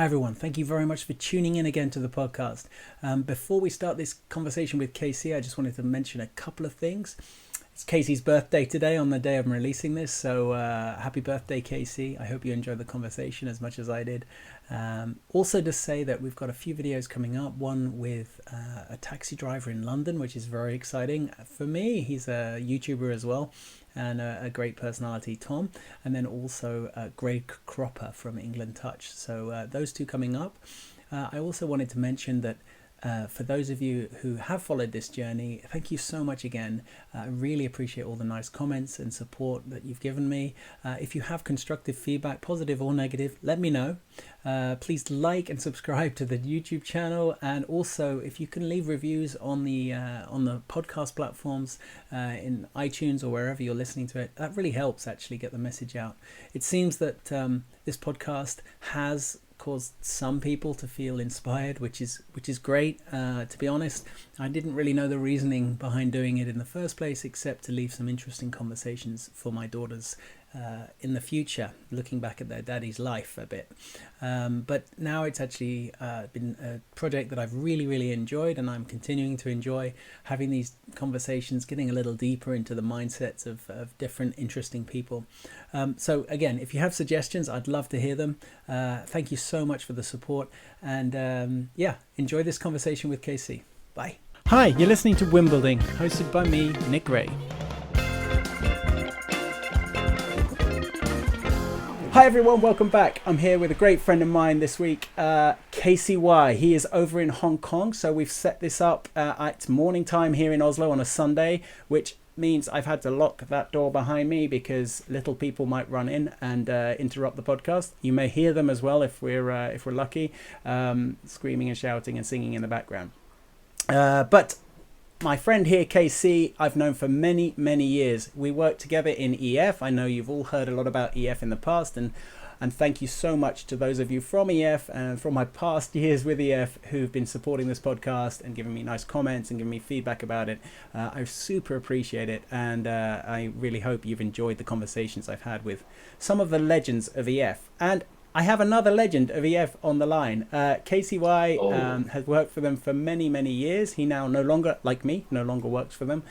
Hi everyone, thank you very much for tuning in again to the podcast. Before we start this conversation with Casey, I just wanted to mention a couple of things. It's Casey's birthday today on the day I'm releasing this, so happy birthday, Casey. I hope you enjoyed the conversation as much as I did. Also to say that we've got a few videos coming up, one with a taxi driver in London, which is very exciting. For me, he's a YouTuber as well, and a great personality, Tom, and then also Greg Cropper from England Touch. So those two coming up. I also wanted to mention that for those of you who have followed this journey, thank you so much again. I really appreciate all the nice comments and support that you've given me. If you have constructive feedback, positive or negative, let me know. Please like and subscribe to the YouTube channel, and also if you can leave reviews on the podcast platforms in iTunes or wherever you're listening to it, that really helps actually get the message out. It seems that this podcast has caused some people to feel inspired, which is great. To be honest, I didn't really know the reasoning behind doing it in the first place, except to leave some interesting conversations for my daughters in the future, looking back at their daddy's life a bit. But now it's actually been a project that I've really enjoyed, and I'm continuing to enjoy having these conversations, getting a little deeper into the mindsets of different interesting people. So again, if you have suggestions, I'd love to hear them. Thank you so much for the support, and yeah, enjoy this conversation with Casey. Bye. Hi, you're listening to Wimbledon, hosted by me, Nick Ray. Hi everyone, welcome back. I'm here with a great friend of mine this week, Casey Y. He is over in Hong Kong, so we've set this up at morning time here in Oslo on a Sunday, which means I've had to lock that door behind me because little people might run in and interrupt the podcast. You may hear them as well if we're lucky, screaming and shouting and singing in the background. But my friend here, KC, I've known for many years. We worked together in EF. I know you've all heard a lot about EF in the past, and thank you so much to those of you from EF and from my past years with EF who've been supporting this podcast and giving me nice comments and giving me feedback about it. I super appreciate it, and I really hope you've enjoyed the conversations I've had with some of the legends of EF. And I have another legend of EF on the line. KCY has worked for them for many years. He now no longer, like me, no longer works for them.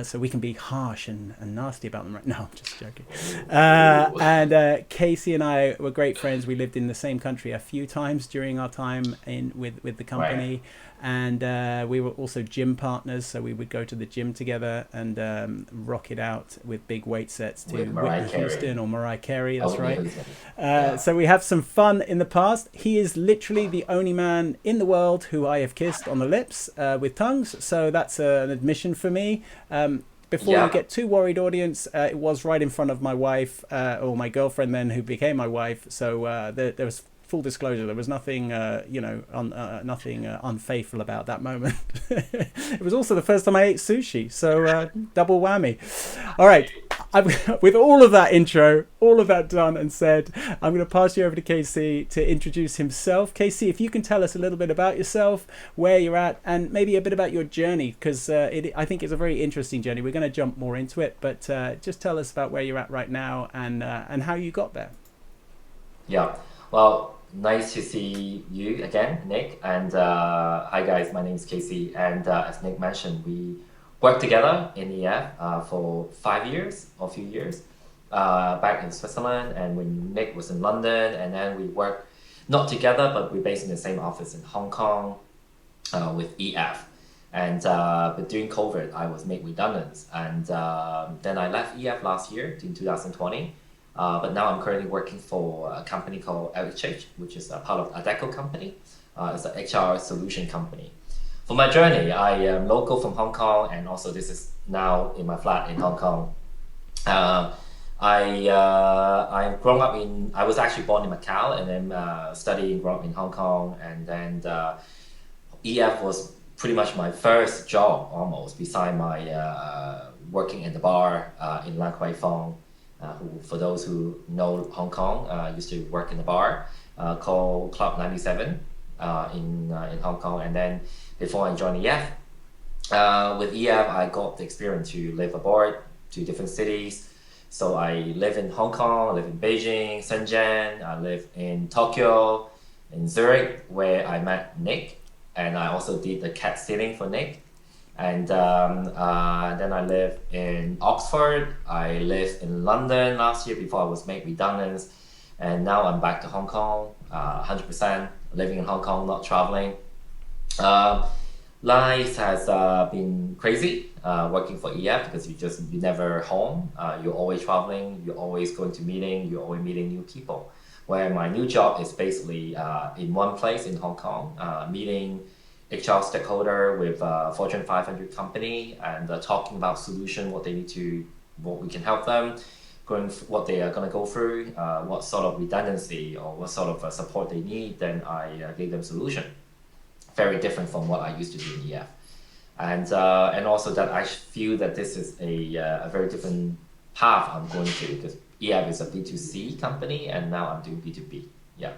So we can be harsh and nasty about them right now. I'm just joking. And Casey and I were great friends. We lived in the same country a few times during our time with the company. Right. And we were also gym partners, so we would go to the gym together and rock it out with big weight sets to Whitney Houston or Mariah Carey. That's right. Yeah. So we have some fun in the past. He is literally the only man in the world who I have kissed on the lips with tongues. So that's an admission for me. Before you get too worried, audience, it was right in front of my wife or my girlfriend then, who became my wife. So there was full disclosure, there was nothing, nothing unfaithful about that moment. It was also the first time I ate sushi, so double whammy. All right, with all of that intro, all of that done and said, I'm going to pass you over to Casey to introduce himself. Casey, if you can tell us a little bit about yourself, where you're at, and maybe a bit about your journey, because I think it's a very interesting journey. We're going to jump more into it, but just tell us about where you're at right now and how you got there. Yeah, well, nice to see you again, Nick. And hi guys, my name is Casey. And as Nick mentioned, we worked together in EF for 5 years or a few years back in Switzerland. And when Nick was in London, and then we worked not together, but we're based in the same office in Hong Kong with EF. And but during COVID, I was made redundant. And then I left EF last year in 2020. But now I'm currently working for a company called LHH, which is a part of Adecco company. It's an HR solution company. For my journey, I am local from Hong Kong, and also this is now in my flat in Hong Kong. I've grown up I was actually born in Macau, and then studying, grew up in Hong Kong, and then EF was pretty much my first job almost, beside my working in the bar in Lan Kwai Fong. Who, for those who know Hong Kong, used to work in a bar called Club 97 in Hong Kong. And then before I joined EF, with EF, I got the experience to live abroad to different cities. So I live in Hong Kong, I live in Beijing, Shenzhen, I live in Tokyo, in Zurich, where I met Nick, and I also did the cat sitting for Nick. And then I live in Oxford. I lived in London last year before I was made redundant. And now I'm back to Hong Kong, 100% living in Hong Kong, not traveling. Um, Life has been crazy working for EF because you never home. You're always traveling. You're always going to meeting. You're always meeting new people. Where my new job is basically in one place in Hong Kong, meeting HR stakeholder with Fortune 500 company and talking about solution, what they need to, what we can help them, what they are going to go through, what sort of redundancy or what sort of support they need. Then I gave them solution very different from what I used to do in EF. And also that I feel that this is a very different path I'm going to because EF is a B2C company and now I'm doing B2B. Yeah.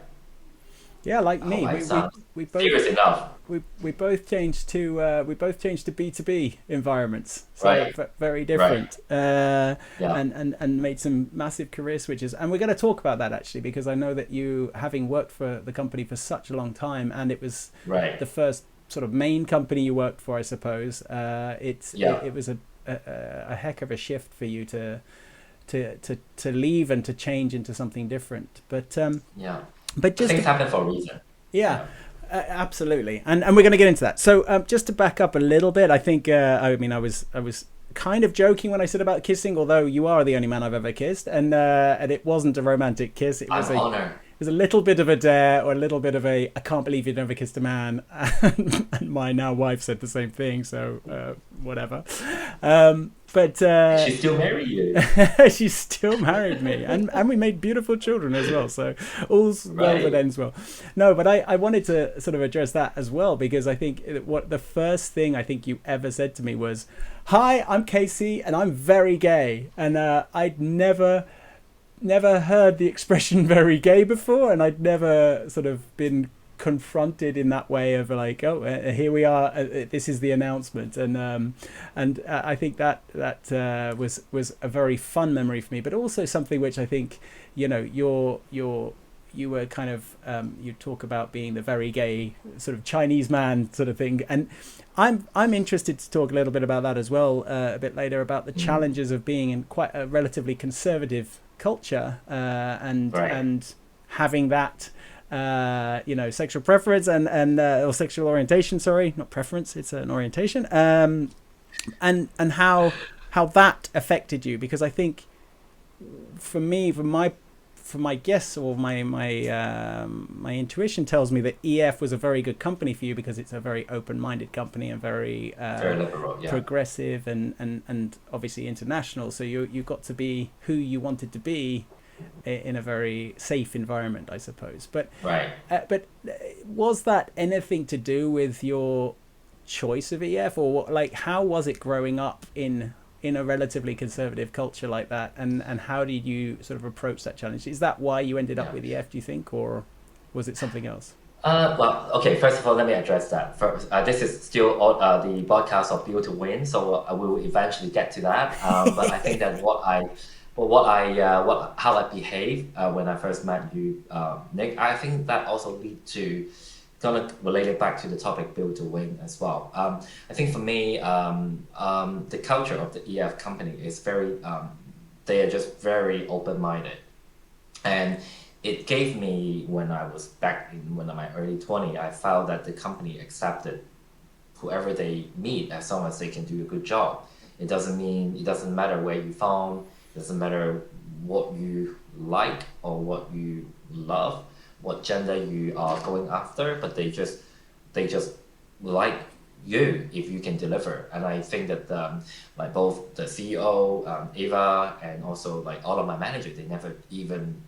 Yeah, like I hope me, I sound we both serious enough. we both changed to B2B environments, so Right. very Right. different, Yeah. and made some massive career switches. And we're going to talk about that actually, because I know that you, having worked for the company for such a long time, and it was Right. the first sort of main company you worked for, I suppose. Yeah. It was a heck of a shift for you to leave and to change into something different. Yeah. But just Things happen for a reason. yeah, Yeah. absolutely, and we're going to get into that. So just to back up a little bit, I think I mean I was kind of joking when I said about kissing, although you are the only man I've ever kissed, and it wasn't a romantic kiss. I'm honored. It was a little bit of a dare, or a little bit of a I can't believe you've never kissed a man, and my now wife said the same thing. So whatever, but. She still marry you. She still married me, and we made beautiful children as well, so all's well that Right. ends well. No, but I wanted to sort of address that as well, because I think what the first thing I think you ever said to me was, hi, I'm Casey and I'm very gay. And I'd never heard the expression very gay before, and I'd never sort of been confronted in that way of like, oh, here we are, this is the announcement. And I think that was a very fun memory for me, but also something which I think, you know, you were kind of you talk about being the very gay sort of Chinese man sort of thing, and I'm interested to talk a little bit about that as well, a bit later, about the Mm. challenges of being in quite a relatively conservative culture, Right. and having that you know, sexual preference and or sexual orientation, sorry, not preference, it's an orientation, and how that affected you, because I think for me, from my guess, or my intuition tells me that EF was a very good company for you, because it's a very open-minded company and very Very liberal. Yeah. progressive and obviously international. So you got to be who you wanted to be in a very safe environment, I suppose. Right. Was that anything to do with your choice of EF, or what, like how was it growing up in a relatively conservative culture like that, and how did you sort of approach that challenge? Is that why you ended up Yeah. with EF, do you think, or was it something else? Well, okay. First of all, let me address that. First, this is still the podcast of Build to Win, so we will eventually get to that. But I think that how I behave when I first met you, Nick, I think that also lead to gonna relate it back to the topic Build to Win as well. I think for me, the culture of the EF company is very, they are just very open-minded. And it gave me, when I was back in when my early 20, I felt that the company accepted whoever they meet as long as they can do a good job. It doesn't matter where you from, it doesn't matter what you like or what you love, what gender you are going after, but they just like you if you can deliver. And I think that like both the CEO, Eva, and also like all of my managers, they never even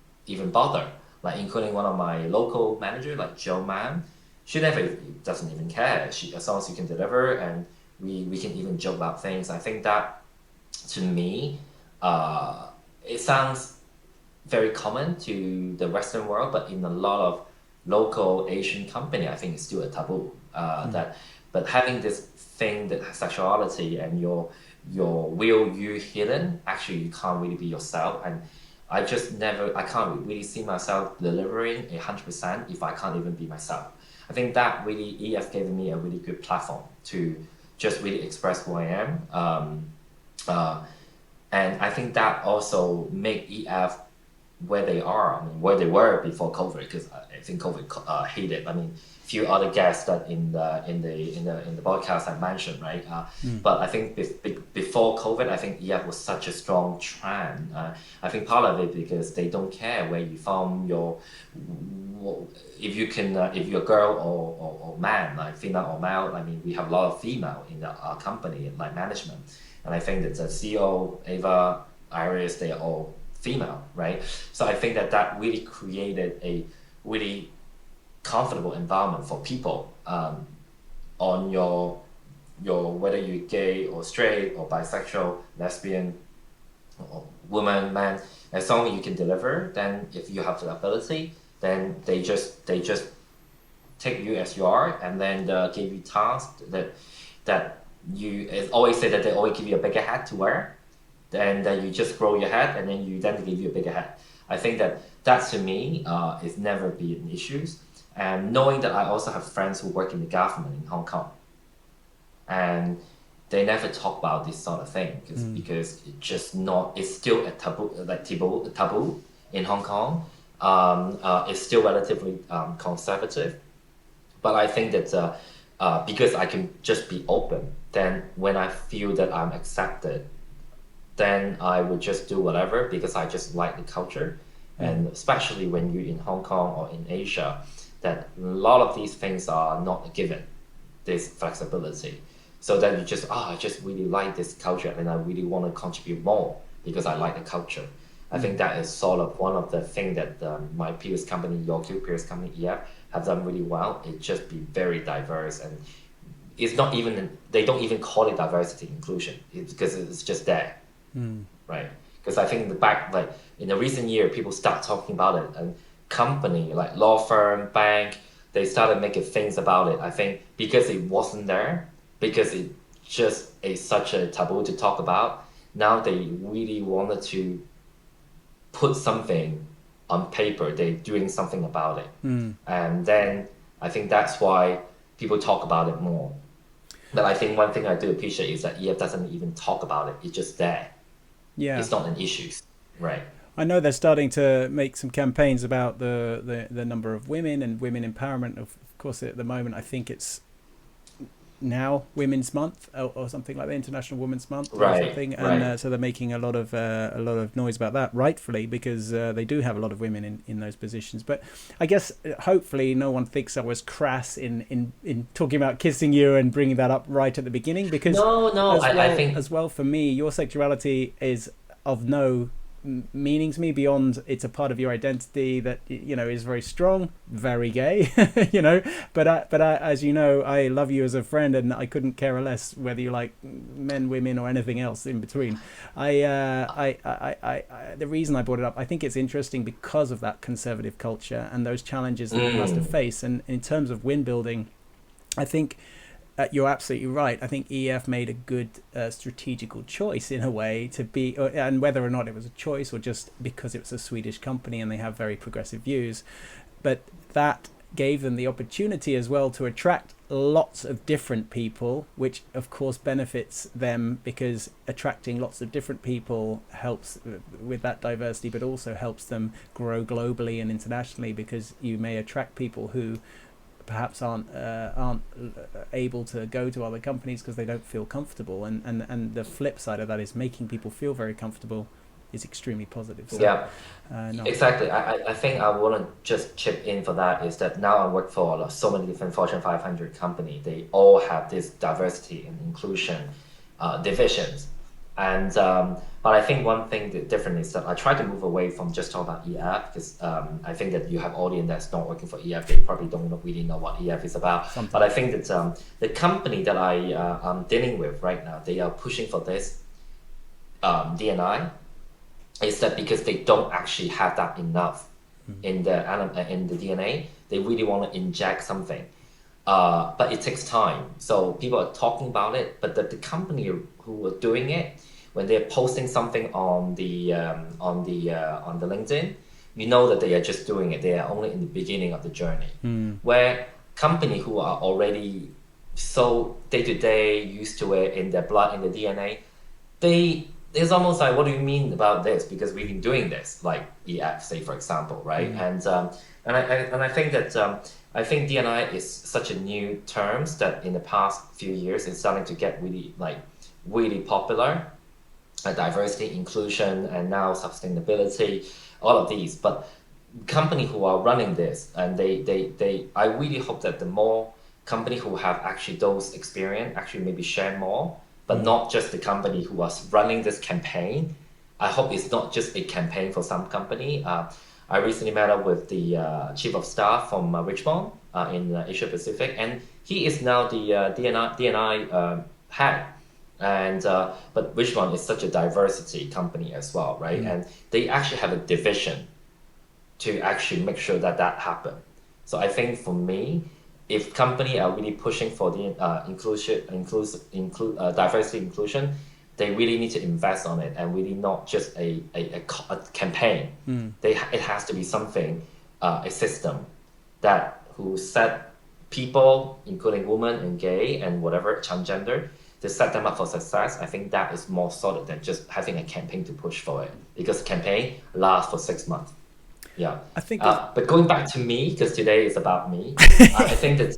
bother. Like including one of my local manager, like Joe Man, she never doesn't even care. She as long as you can deliver, and we can even joke about things. I think that to me, it sounds very common to the Western world, but in a lot of local Asian company, I think it's still a taboo. Mm. That, but having this thing that sexuality and your real you hidden, actually you can't really be yourself. And I just never, I can't really see myself delivering 100% if I can't even be myself. I think that really EF gave me a really good platform to just really express who I am. Uh, and I think that also make EF where they are, I mean, where they were before COVID, because I think COVID hit it. I mean, few other guests that in the podcast I mentioned, right? Mm. But I think before COVID, I think EF was such a strong trend. I think part of it because they don't care where you from, if you can, if you're a girl or man, like female or male. I mean, we have a lot of female in our company, like management, and I think that the CEO, Ava, Iris, they are all female, right? So I think that that really created a really comfortable environment for people on your whether you're gay or straight or bisexual, lesbian, or woman, man. As long as you can deliver, then if you have the ability, then they just take you as you are, and then give you tasks that you it's always say that they always give you a bigger hat to wear, and then you just grow your head, and then they give you a bigger head. I think that to me is never be an issue. And knowing that I also have friends who work in the government in Hong Kong, and they never talk about this sort of thing because it's just not. It's still a taboo, like taboo in Hong Kong. It's still relatively conservative, but I think that because I can just be open, then when I feel that I'm accepted, then I would just do whatever because I just like the culture. And especially when you're in Hong Kong or in Asia, that a lot of these things are not a given, this flexibility. So that you just, I just really like this culture and I really want to contribute more because I like the culture. I think that is sort of one of the things that my previous company, your previous company, EF, have done really well. It just be very diverse, and it's not even, they don't even call it diversity inclusion because it's just there. Right? Because I think in the back, like in the recent year, people start talking about it, and company like law firm, bank, they started making things about it. I think because it wasn't there, because it just is such a taboo to talk about. Now they really wanted to put something on paper. They're doing something about it, and then I think that's why people talk about it more. But I think one thing I do appreciate is that EF doesn't even talk about it. It's just there. Yeah. It's not an issue, right? I know they're starting to make some campaigns about the number of women and women empowerment. Of course, at the moment, I think it's now Women's Month or something like the International Women's Month or something, and so they're making a lot of noise about that, rightfully, because they do have a lot of women in those positions. But I guess hopefully no one thinks I was crass in talking about kissing you and bringing that up right at the beginning, because I think as well for me, your sexuality is of no meaning to me beyond it's a part of your identity that is very strong, very gay, but I, as you know, I love you as a friend, and I couldn't care less whether you like men, women, or anything else in between. The reason I brought it up, I think it's interesting because of that conservative culture and those challenges that you must have faced. And in terms of win building, I think you're absolutely right. I think EF made a good strategical choice in a way to be, and whether or not it was a choice or just because it was a Swedish company and they have very progressive views, but that gave them the opportunity as well to attract lots of different people, which of course benefits them because attracting lots of different people helps with that diversity, but also helps them grow globally and internationally, because you may attract people who perhaps aren't able to go to other companies because they don't feel comfortable, and the flip side of that is making people feel very comfortable is extremely positive. So, yeah, no. exactly. I think I want to just chip in for that is that now I work for so many different Fortune 500 companies. They all have this diversity and inclusion divisions. And but I think one thing that different is that I try to move away from just talking about EF, because I think that you have audience that's not working for EF. They probably don't really know what EF is about. Something. But I think that the company that I'm dealing with right now, they are pushing for this D&I. Is that because they don't actually have that enough in the DNA? They really want to inject something. But it takes time. So people are talking about it, but the company who are doing it when they're posting something on the LinkedIn, you know that they are just doing it. They are only in the beginning of the journey. Where company who are already so day to day used to it in their blood, in the DNA, it's almost like, what do you mean about this? Because we've been doing this, like EF, say for example, right? And I think that I think D&I is such a new terms that in the past few years it's starting to get really popular. Diversity, inclusion, and now sustainability, all of these. But company who are running this, and I really hope that the more company who have actually those experience actually maybe share more, but not just the company who was running this campaign. I hope it's not just a campaign for some company. I recently met up with the chief of staff from Richmond in Asia Pacific, and he is now the D&I head. And but Richmond is such a diversity company as well, right? And they actually have a division to actually make sure that happen. So I think for me, if company are really pushing for the diversity inclusion, they really need to invest on it, and really not just a campaign. It has to be something, a system that who set people, including women and gay and whatever transgender, to set them up for success. I think that is more solid than just having a campaign to push for it, because campaign lasts for 6 months. Yeah, I think but going back to me, because today is about me, I think that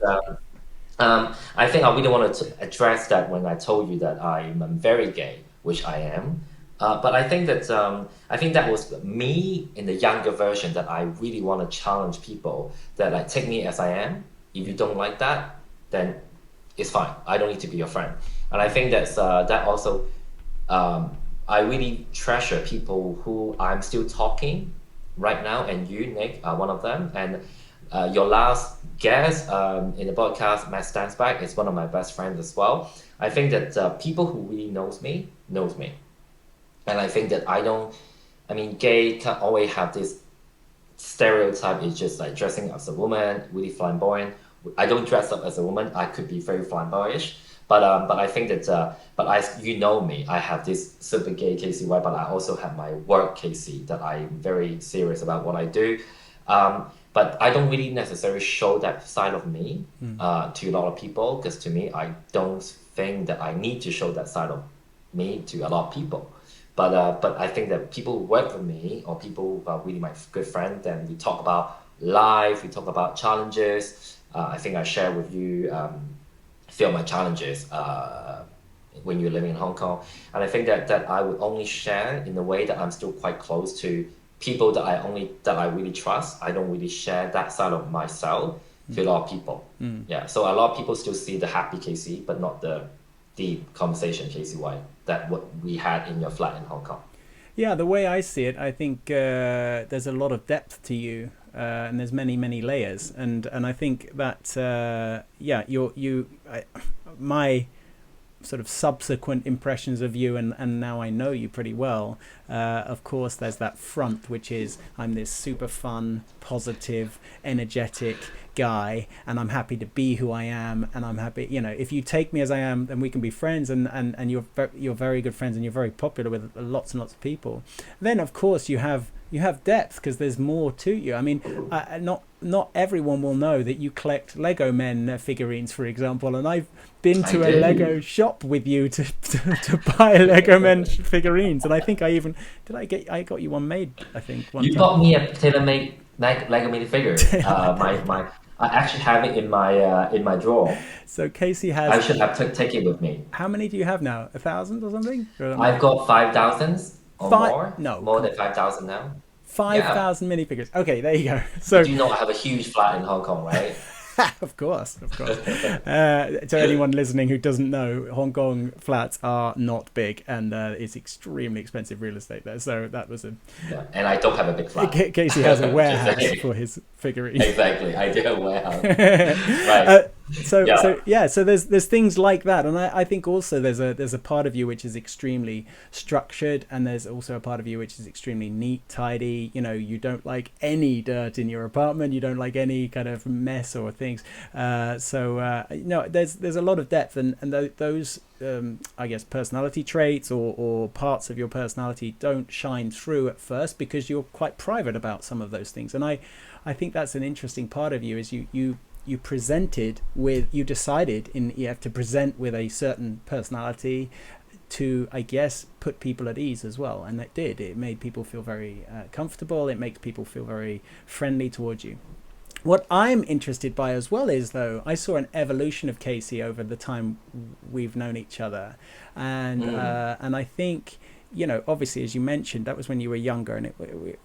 I think I really wanted to address that when I told you that I'm very gay, which I am. But I think that was me in the younger version, that I really want to challenge people that like, take me as I am. If you don't like that, then it's fine. I don't need to be your friend. And I think that also I really treasure people who I'm still talking right now, and you, Nick, are one of them. And your last guest in the podcast, Matt Stansback, is one of my best friends as well. I think that people who really knows me. And I think that gay can always have this stereotype. It's just like dressing as a woman, really flamboyant. I don't dress up as a woman. I could be very flamboyant. But I think that, you know me, I have this super gay KCY, but I also have my work KC, that I'm very serious about what I do. But I don't really necessarily show that side of me to a lot of people, because to me, I don't think that I need to show that side of me to a lot of people. But I think that people who work with me, or people who are really my good friend, then we talk about life, we talk about challenges. I think I share with you feel my challenges when you're living in Hong Kong. And I think that I would only share in a way that I'm still quite close to people that I really trust. I don't really share that side of myself to a lot of people. Yeah, so a lot of people still see the happy KC, but not the deep conversation KCY that what we had in your flat in Hong Kong. Yeah, the way I see it, I think there's a lot of depth to you, and there's many layers, and I think that my sort of subsequent impressions of you, and now I know you pretty well. Of course, there's that front, which is I'm this super fun, positive, energetic guy, and I'm happy to be who I am, and I'm happy, if you take me as I am, then we can be friends, and you're very good friends, and you're very popular with lots and lots of people. Then of course you have depth, because there's more to you. I mean, not everyone will know that you collect Lego men figurines, for example, and I've been to a Lego shop with you to buy Lego men figurines, and I think I got you one made, I think, one time. You got me a tailor-made Lego minifigure. I actually have it in my drawer. So Casey has. I should have take it with me. How many do you have now? 1,000 or something? I've got 5,000 or more. No, more than 5,000 now. 5,000 minifigures. Okay, there you go. So you know I have a huge flat in Hong Kong, right? Of course. To anyone listening who doesn't know, Hong Kong flats are not big, and it's extremely expensive real estate there. So that was and I don't have a big flat. Casey has a warehouse for his figurines. Exactly, I do have a warehouse. Right. Yeah. So there's things like that, and I think also there's a part of you which is extremely structured, and there's also a part of you which is extremely neat, tidy. You know, you don't like any dirt in your apartment, you don't like any kind of mess or things. No, there's a lot of depth, and those I guess personality traits or parts of your personality don't shine through at first because you're quite private about some of those things, and I think that's an interesting part of you is you presented with, you decided in EF to present with a certain personality to, I guess, put people at ease as well. And it made people feel very comfortable. It makes people feel very friendly towards you. What I'm interested by as well is, though, I saw an evolution of Casey over the time we've known each other, and I think, you know, obviously, as you mentioned, that was when you were younger, and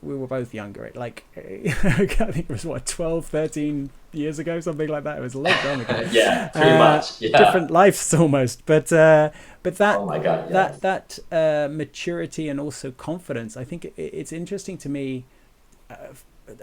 we were both younger. It like I think it was what 12, 13 years ago, something like that. It was a long time ago. Yeah, pretty much. Yeah. Different lives almost, but that Oh my God, yeah. maturity and also confidence. I think it's interesting to me.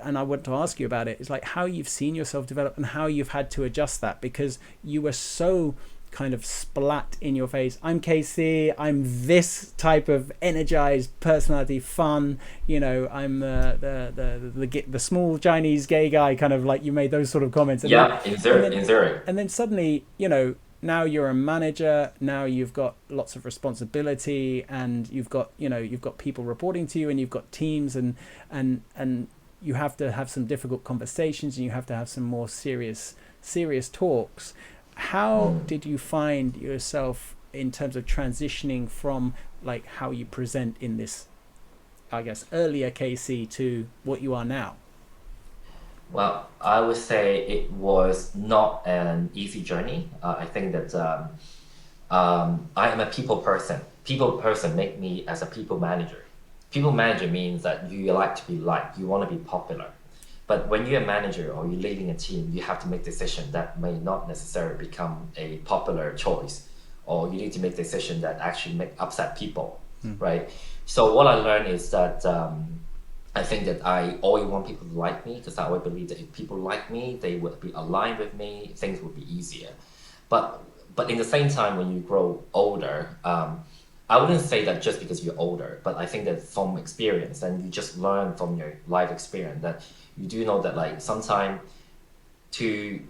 And I want to ask you about it. It's like how you've seen yourself develop and how you've had to adjust that, because you were so kind of splat in your face. I'm Casey. I'm this type of energized personality, fun. You know, I'm the small Chinese gay guy. Kind of like you made those sort of comments. Yeah, in Zurich. And then suddenly, you know, now you're a manager. Now you've got lots of responsibility, and you've got people reporting to you, and you've got teams, and you have to have some difficult conversations, and you have to have some more serious talks. How did you find yourself in terms of transitioning from like how you present in this, I guess, earlier KC to what you are now? Well, I would say it was not an easy journey. I think that I am a people person. People person make me as a people manager. People manager means that you like to be liked, you want to be popular. But when you're a manager or you're leading a team, you have to make decisions that may not necessarily become a popular choice, or you need to make decisions that actually make upset people, right? So what I learned is that I think that I always want people to like me, because I always believe that if people like me, they would be aligned with me, things would be easier. But in the same time, when you grow older, I wouldn't say that just because you're older, but I think that from experience, and you just learn from your life experience that you do know that like sometimes to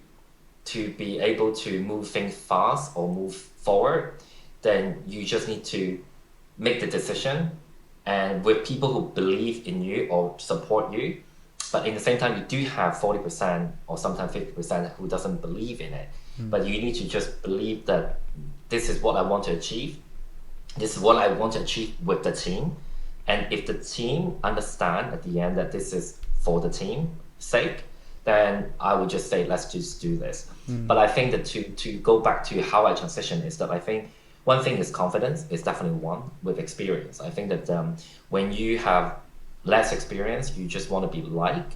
be able to move things fast or move forward, then you just need to make the decision, and with people who believe in you or support you. But in the same time, you do have 40% or sometimes 50% who doesn't believe in it. But you need to just believe that this is what I want to achieve. This is what I want to achieve with the team. And if the team understand at the end that this is for the team's sake, then I would just say, let's just do this. But I think that to go back to how I transition is that I think one thing is confidence is definitely one with experience. I think that when you have less experience, you just want to be liked,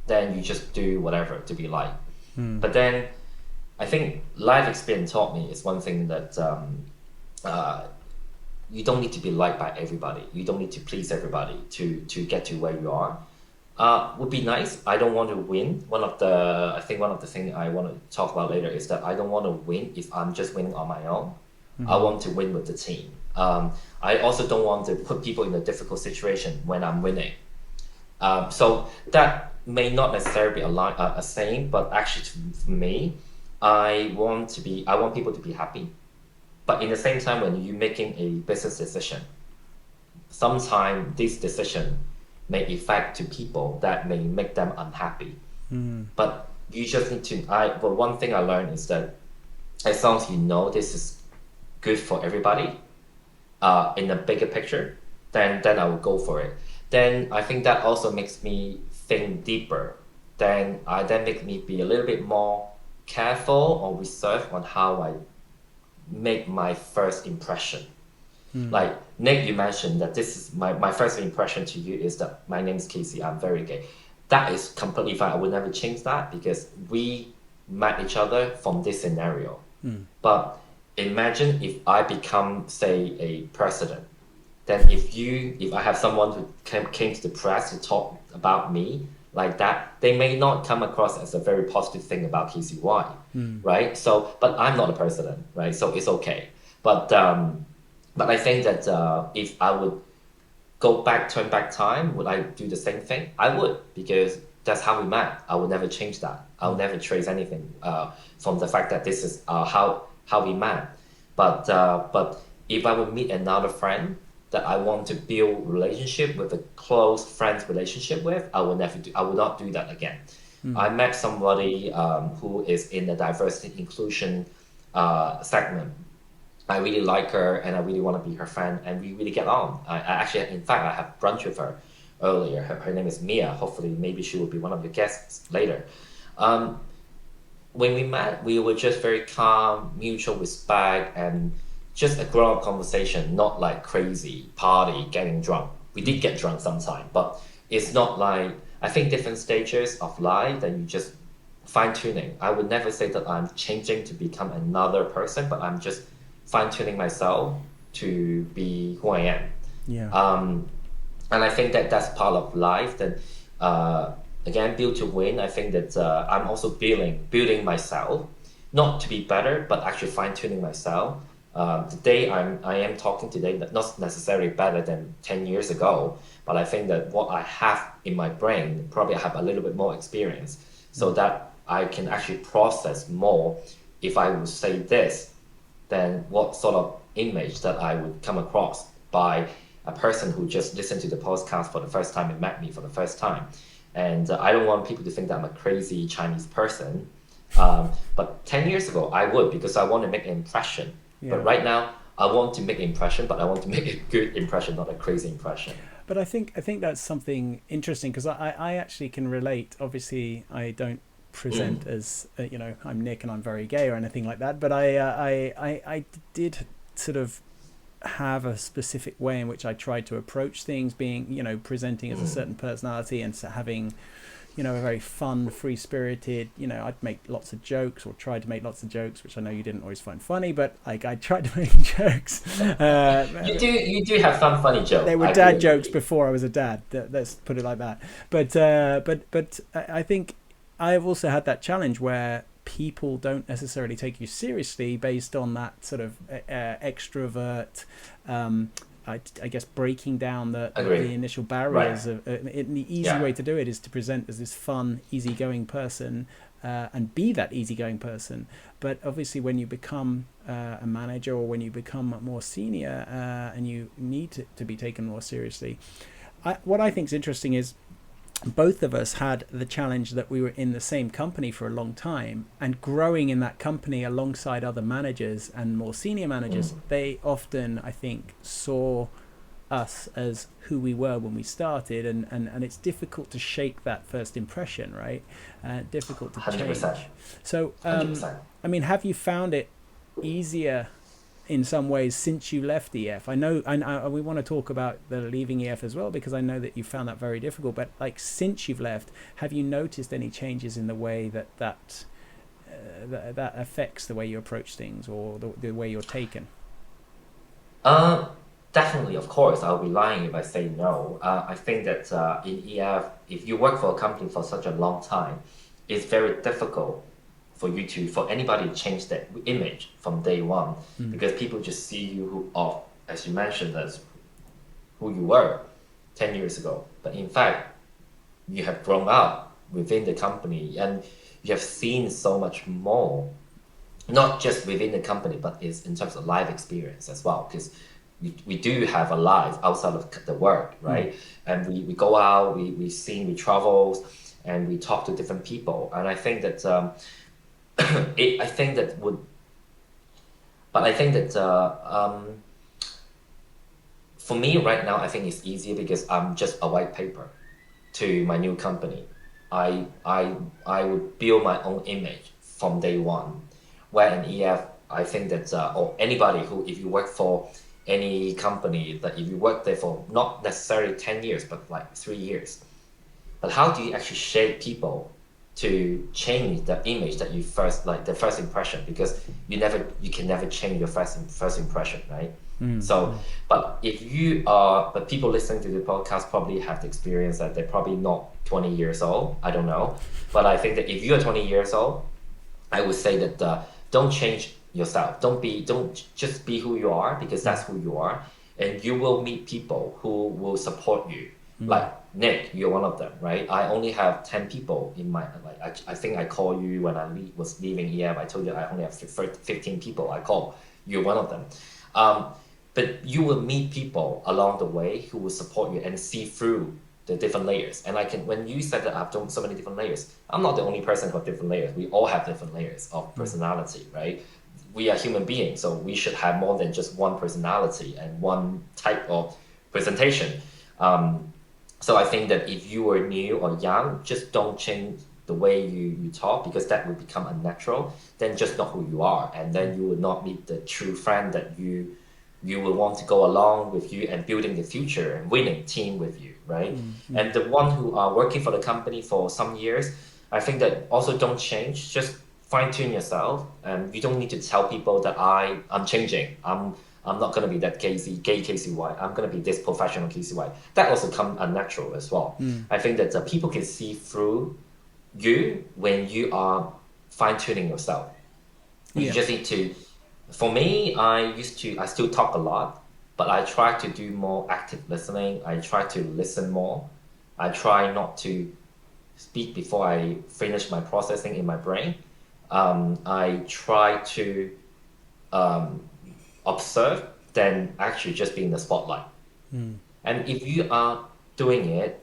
then you just do whatever to be liked. But then I think life experience taught me is one thing that you don't need to be liked by everybody. You don't need to please everybody to get to where you are. Would be nice. I don't want to win. One of the things I want to talk about later is that I don't want to win if I'm just winning on my own. I want to win with the team. I also don't want to put people in a difficult situation when I'm winning. So that may not necessarily be a saying, but actually for me, I want people to be happy. But in the same time, when you're making a business decision, sometimes this decision may affect to people that may make them unhappy. But you just need to. But one thing I learned is that as long as you know this is good for everybody, in the bigger picture, then I will go for it. Then I think that also makes me think deeper. Then make me be a little bit more careful or reserved on how I make my first impression. Like Nick, you mentioned that this is my first impression to you is that my name is Casey, I'm very gay. That is completely fine. I would never change that because we met each other from this scenario. But imagine if I become, say, a president, then if I have someone who came to the press to talk about me, like that, they may not come across as a very positive thing about KCY, right? So, but I'm not the president, right? So it's okay. But I think that if I would turn back time, would I do the same thing? I would, because that's how we met. I would never change that. I'll never trace anything from the fact that this is how we met. But if I would meet another friend that I want to build relationship with, a close friends relationship with, I would not do that again. I met somebody who is in the diversity inclusion segment. I really like her and I really want to be her friend, and we really get on. I actually, in fact, I had brunch with her earlier. Her name is Mia. Hopefully, maybe she will be one of your guests later. Um, when we met, we were just very calm, mutual respect, and just a grown up conversation, not like crazy party, getting drunk. We did get drunk sometime, but it's not like, I think different stages of life, and you just fine tuning. I would never say that I'm changing to become another person, but I'm just fine tuning myself to be who I am. Yeah. And I think that that's part of life. That again, build to win. I think that I'm also building myself, not to be better, but actually fine tuning myself. Today I am talking today, but not necessarily better than 10 years ago. But I think that what I have in my brain, probably I have a little bit more experience, so that I can actually process more. If I would say this, then what sort of image that I would come across by a person who just listened to the podcast for the first time and met me for the first time. And I don't want people to think that I'm a crazy Chinese person. But 10 years ago, I would, because I want to make an impression. Yeah. But right now, I want to make an impression, but I want to make a good impression, not a crazy impression. But I think that's something interesting, because I actually can relate. Obviously, I don't present as I'm Nick and I'm very gay or anything like that, but I did sort of have a specific way in which I tried to approach things, being presenting as a certain personality, and so having a very fun, free-spirited, I'd make lots of jokes, or tried to make lots of jokes, which I know you didn't always find funny, but like I tried to make jokes. You do have some funny jokes. They were dad jokes before I was a dad. Let's put it like that. But I think I've also had that challenge where people don't necessarily take you seriously based on that sort of extrovert. I guess breaking down the initial barriers. Right. The easy way to do it is to present as this fun, easygoing person, and be that easygoing person. But obviously, when you become a manager, or when you become more senior, and you need to be taken more seriously, what I think is interesting is both of us had the challenge that we were in the same company for a long time, and growing in that company alongside other managers and more senior managers. They often, I think, saw us as who we were when we started, and it's difficult to shake that first impression, right? Difficult to 100%. change. So, 100%. I mean, have you found it easier in some ways since you left EF? I know, and we want to talk about the leaving EF as well, because I know that you found that very difficult. But like, since you've left, have you noticed any changes in the way that affects the way you approach things, or the way you're taken? Definitely, of course. I'll be lying if I say no. I think that in EF, if you work for a company for such a long time, it's very difficult for anybody to change that image from day one, because people just see you as you mentioned, as who you were 10 years ago. But in fact, you have grown up within the company, and you have seen so much more, not just within the company, but it's in terms of life experience as well, because we do have a life outside of the work, right? And we go out, we travel, and we talk to different people. And I think that I think that for me right now, I think it's easier because I'm just a white paper to my new company. I would build my own image from day one. Where in EF, I think that or anybody who, if you work for any company, that if you work there for not necessarily 10 years, but like 3 years, but how do you actually shape people to change the image that you first, like the first impression? Because you can never change your first impression, right? So, but people listening to the podcast probably have the experience that they're probably not 20 years old. I don't know. But I think that if you're 20 years old, I would say that don't change yourself. Don't just be who you are, because that's who you are, and you will meet people who will support you. Like Nick, you're one of them, right? I only have 10 people in my like. I think I called you when I was leaving EF. I told you I only have 15 people I call. You're one of them. But you will meet people along the way who will support you and see through the different layers. And when you said that I've done so many different layers, I'm not the only person who have different layers. We all have different layers of personality, right? We are human beings, so we should have more than just one personality and one type of presentation. So I think that if you are new or young, just don't change the way you talk, because that will become unnatural. Then just know who you are, and then you will not meet the true friend that you will want to go along with you and building the future and winning team with you, right? And the one who are working for the company for some years, I think that also don't change. Just fine tune yourself, and you don't need to tell people that I'm changing. I'm not gonna be that gay KCY. I'm gonna be this professional KCY. That also come unnatural as well. I think that people can see through you when you are fine tuning yourself. You just need to. For me, I still talk a lot, but I try to do more active listening. I try to listen more. I try not to speak before I finish my processing in my brain. I try to observe, then actually just be in the spotlight. And if you are doing it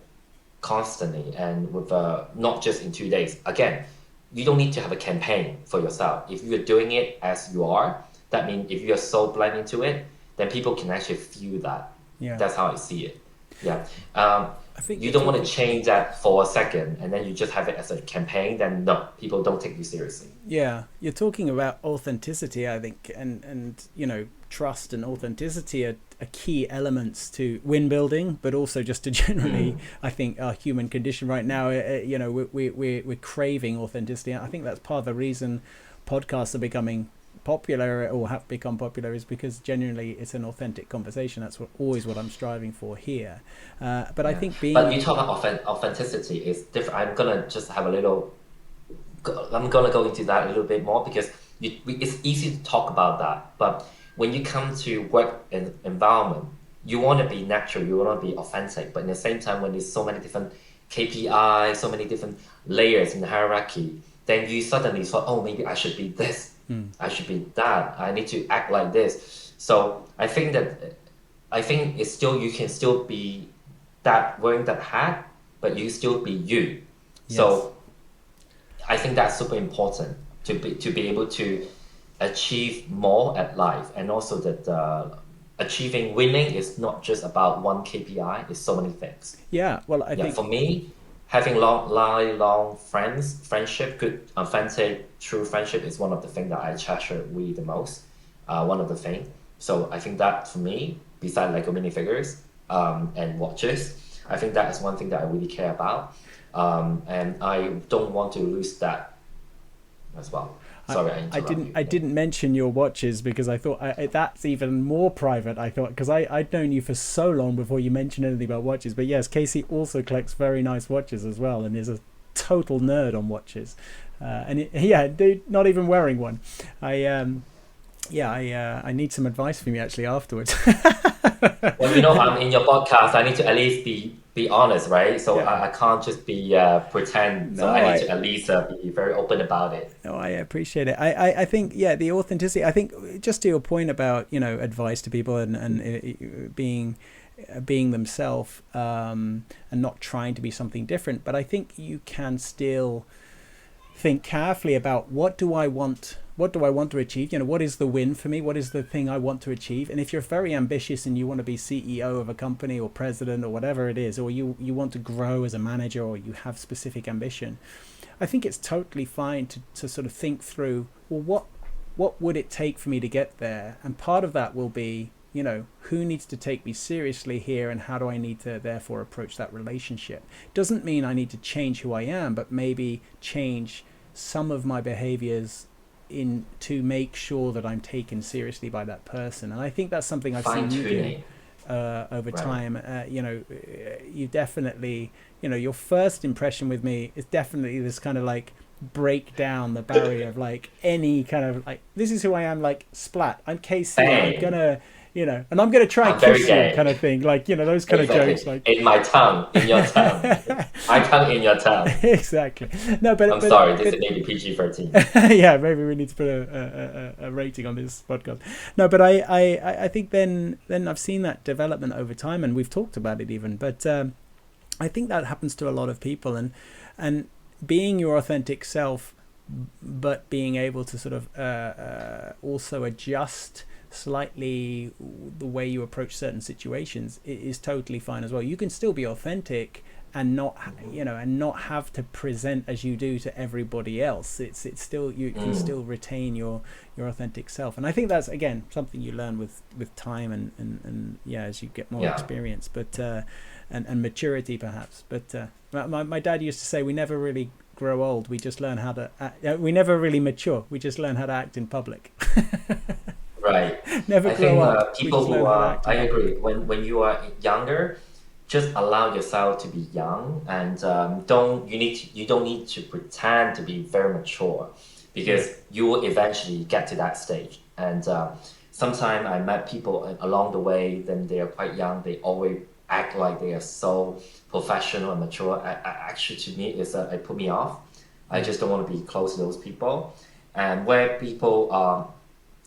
constantly and with not just in 2 days, again, you don't need to have a campaign for yourself. If you're doing it as you are, that means if you're so blind into it, then people can actually feel that. That's how I see it. I think you don't want to change that for a second and then you just have it as a campaign, then no, people don't take you seriously. You're talking about authenticity, I think, and trust and authenticity are key elements to win building, but also just to generally, I think our human condition right now, we're craving authenticity. I think that's part of the reason podcasts are becoming popular or have become popular, is because genuinely it's an authentic conversation. That's always what I'm striving for here. But I think But you talk about authenticity is different. I'm gonna go into that a little bit more, because it's easy to talk about that, but when you come to work environment, you want to be natural, you want to be authentic, but at the same time, when there's so many different KPIs, so many different layers in the hierarchy, then you suddenly thought, oh, maybe I should be this, I should be that, I need to act like this. So I think it's still, you can still be that, wearing that hat, but you still be you. So I think that's super important to be able to achieve more at life, and also that achieving winning is not just about one KPI. It's so many things. I think for me, having lifelong friendship, good, authentic, true friendship is one of the things that I treasure really the most. One of the things. So I think that for me, besides Lego minifigures and watches, I think that is one thing that I really care about, and I don't want to lose that as well. Sorry, I didn't mention your watches because I thought that's even more private. I thought, because I'd known you for so long before you mentioned anything about watches. But yes, Casey also collects very nice watches as well, and is a total nerd on watches. Dude, not even wearing one. I need some advice from you actually afterwards. Well, I'm in your podcast. I need to at least be honest, right? So I can't just be pretend. So I need to at least be very open about it. No, I appreciate it. I think the authenticity. I think just to your point about advice to people and being themselves and not trying to be something different. But I think you can still think carefully about what do I want to achieve. What is the win for me? What is the thing I want to achieve? And if you're very ambitious and you want to be CEO of a company or president or whatever it is, or you want to grow as a manager, or you have specific ambition, I think it's totally fine to sort of think through, well, what would it take for me to get there? And part of that will be, who needs to take me seriously here, and how do I need to therefore approach that relationship? Doesn't mean I need to change who I am, but maybe change some of my behaviors in to make sure that I'm taken seriously by that person. And I think that's something I've Fine seen you do tuning, over right? time. You definitely, your first impression with me is definitely this kind of like break down the barrier of like any kind of like, this is who I am, like splat. I'm Casey, and I'm Same. gonna, and I'm gonna try I'm very kiss you, kind gay. of thing. Like, those kind of jokes, Exactly. like. In my tongue, in your tongue. My tongue in your tongue. Exactly. No, I'm but sorry, this but is maybe PG-13. yeah, maybe we need to put a rating on this podcast. No, but I think then I've seen that development over time, and we've talked about it even. But I think that happens to a lot of people, and being your authentic self, but being able to sort of also adjust slightly the way you approach certain situations is totally fine as well. You can still be authentic and not and not have to present as you do to everybody else. It's still, you can still retain your authentic self, and I think that's again something you learn with time and yeah, as you get more Yeah. experience, but and maturity perhaps. But my dad used to say we never really grow old, we just learn how to act. We never really mature, we just learn how to act in public. Right. Never I grow think up, we people just who learn how to are, act I in public. agree, when you are younger, just allow yourself to be young and don't, you don't need to pretend to be very mature Mm. because you will eventually get to that stage. And sometimes I met people along the way, then they are quite young, they always act like they are so professional and mature. Actually, to me, it put me off. I Mm. just don't want to be close to those people. And where people are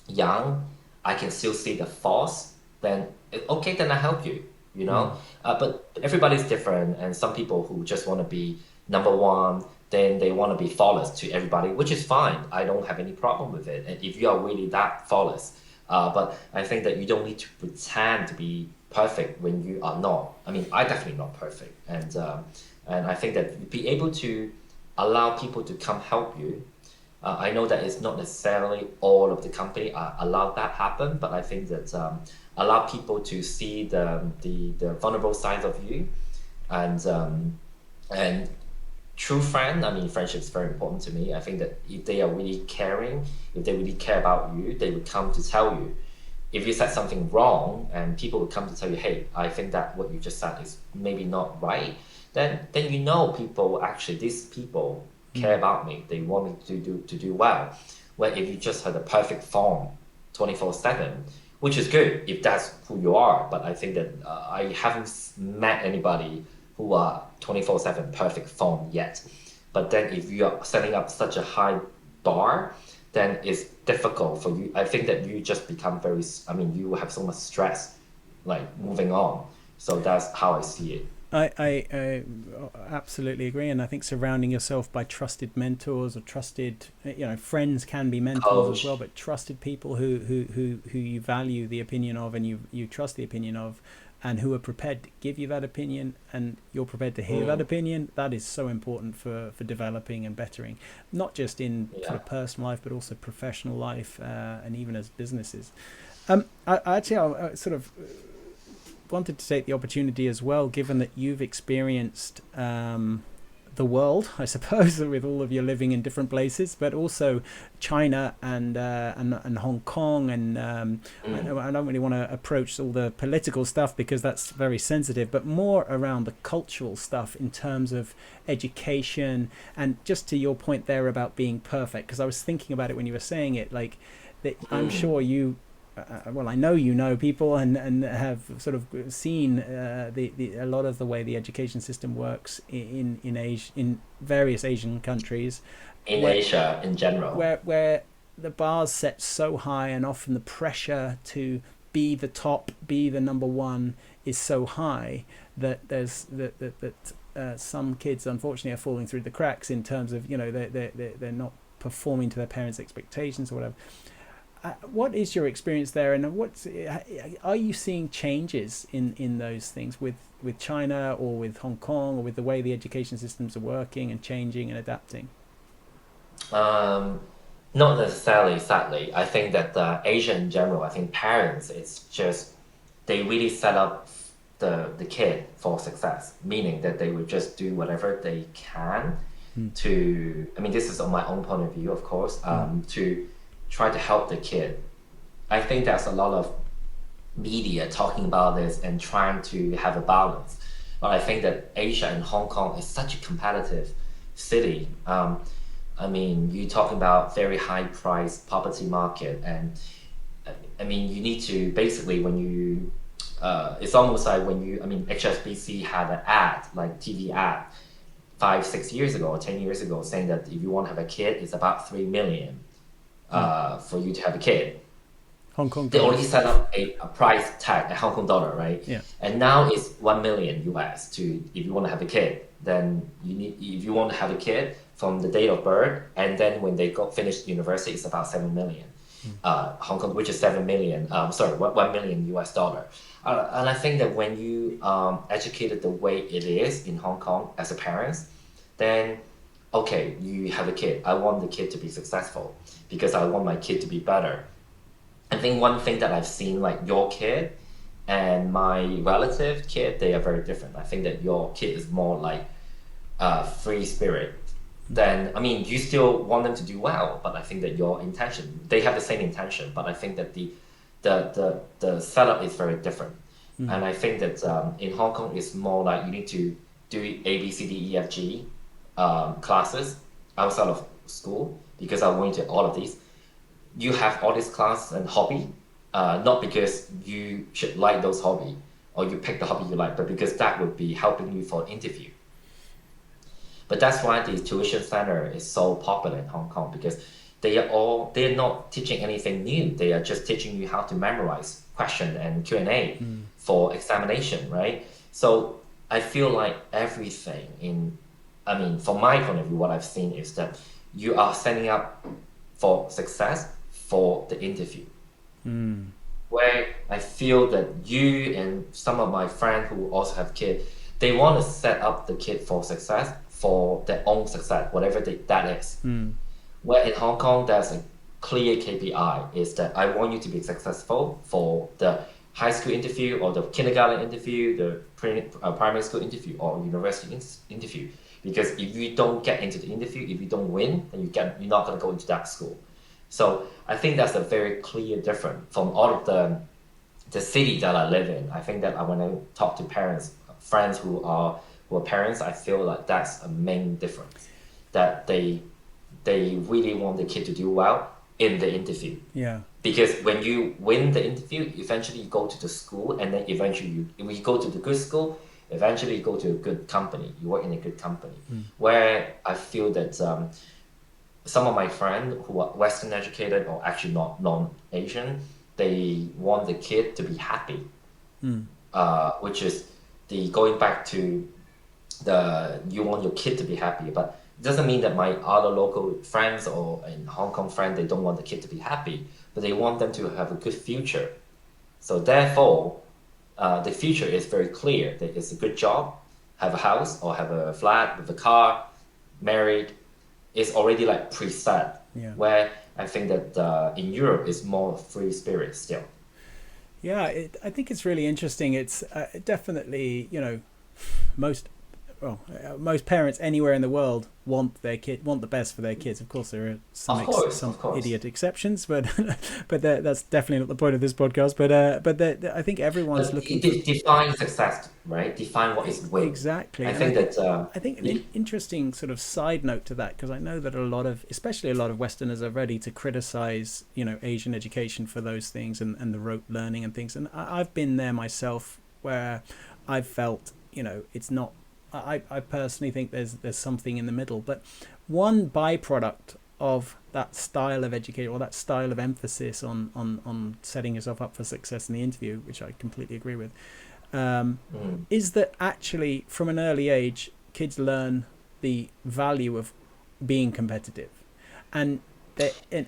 young, I can still see the flaws, then okay, then I help you, you Mm. know? But everybody's different, and some people who just want to be number one, then they want to be flawless to everybody, which is fine. I don't have any problem with it. And if you are really that flawless, but I think that you don't need to pretend to be perfect when you are not. I mean, I definitely not perfect, and I think that be able to allow people to come help you. I know that it's not necessarily all of the company allow that happen, but I think that allow people to see the vulnerable sides of you, and and true friend. I mean, friendship is very important to me. I think that if they are really caring, if they really care about you, they would come to tell you. If you said something wrong, and people would come to tell you, "Hey, I think that what you just said is maybe not right," then you know people actually these people care Mm. about me. They want me to do well. Where if you just had a perfect form, 24/7, which is good if that's who you are. But I think that I haven't met anybody who are 24/7 perfect form yet. But then if you are setting up such a high bar, then it's difficult for you. I think that you just become very. I mean, you have so much stress, like moving on. So that's how I see it. I absolutely agree, and I think surrounding yourself by trusted mentors or trusted, friends can be mentors as well, Coach. but trusted people who you value the opinion of, and you trust the opinion of, and who are prepared to give you that opinion, and you're prepared to hear that Mm, opinion. That is so important for developing and bettering, not just in sort yeah. of personal life, but also professional life, and even as businesses. I actually, I sort of wanted to take the opportunity as well, given that you've experienced the world, I suppose, with all of you living in different places, but also China and Hong Kong, and Mm, I don't really want to approach all the political stuff because that's very sensitive, but more around the cultural stuff in terms of education, and just to your point there about being perfect, because I was thinking about it when you were saying it, like that I'm mm. sure you well, I know people and have sort of seen a lot of the way the education system works in Asia, in various Asian countries, In where Asia in general. where the bar's set so high, and often the pressure to be the top, be the number one, is so high that there's that some kids unfortunately are falling through the cracks in terms of they're not performing to their parents' expectations or whatever. What is your experience there, and are you seeing changes in those things with China or with Hong Kong, or with the way the education systems are working and changing and adapting? Um, Not necessarily, sadly. I think that Asia in general, I think parents, it's just they really set up the kid for success, meaning that they would just do whatever they can to, I mean, this is on my own point of view, of course, to try to help the kid. I think there's a lot of media talking about this and trying to have a balance. But I think that Asia and Hong Kong is such a competitive city. I mean, you're talking about very high price property market, and I mean, you need to basically when you, it's almost like when you, I mean, HSBC had an ad, like TV ad, 5, 6 years ago or 10 years ago, saying that if you want to have a kid, it's about 3 million for you to have a kid. Hong Kong They already dollars. set up a price tag, a Hong Kong dollar, right? Yeah. And now it's 1 million US to if you want to have a kid. Then you need if you want to have a kid from the date of birth, and then when they got finished university, it's about 7 million Hong Kong, which is 7 million. Sorry, 1 million US dollar. And I think that when you educate it the way it is in Hong Kong as a parent, then okay, you have a kid. I want the kid to be successful because I want my kid to be better. I think one thing that I've seen, like your kid and my relative kid, they are very different. I think that your kid is more like free spirit. Then, I mean, you still want them to do well, but I think that your intention, they have the same intention, but I think that the setup is very different. And I think that in Hong Kong, it's more like you need to do A, B, C, D, E, F, G classes outside of school because I want you to all of these. You have all these classes and hobby, not because you should like those hobby or you pick the hobby you like, but because that would be helping you for an interview. But that's why the tuition center is so popular in Hong Kong because they're not teaching anything new. They are just teaching you how to memorize question and Q&A for examination, right? So I feel like everything I mean, from my point of view, what I've seen is that you are setting up for success for the interview. Where I feel that you and some of my friends who also have kids, they want to set up the kid for success, for their own success, whatever that is. Where in Hong Kong, there's a clear KPI, is that I want you to be successful for the high school interview or the kindergarten interview, the primary school interview or university interview. Because if you don't get into the interview, if you don't win, then you're not going to go into that school. So I think that's a very clear difference from all of the city that I live in. I think that when I talk to parents, friends who are parents, I feel like that's a main difference. That they really want the kid to do well in the interview. Yeah. Because when you win the interview, eventually you go to the school, and then eventually if you go to the good school, eventually you go to a good company. You work in a good company. Where I feel that some of my friends who are Western educated or actually not non-Asian, they want the kid to be happy, which is the going back to you want your kid to be happy, but it doesn't mean that my other local friends or in Hong Kong friends, they don't want the kid to be happy, but they want them to have a good future. So therefore, the future is very clear. That it's a good job, have a house or have a flat with a car, married. It's already like preset. Yeah. Where I think that in Europe it's more free spirit still. Yeah, I think it's really interesting. It's definitely, most parents anywhere in the world want the best for their kids. Of course, there are some idiot exceptions, but that's definitely not the point of this podcast. But I think everyone's looking. Define success, right? Define what is win. Exactly. I think an interesting sort of side note to that, because I know that especially a lot of Westerners are ready to criticize, Asian education for those things and the rote learning and things. And I've been there myself, where I've felt, it's not. I personally think there's something in the middle, but one byproduct of that style of education or that style of emphasis on setting yourself up for success in the interview, which I completely agree with, is that actually from an early age kids learn the value of being competitive, and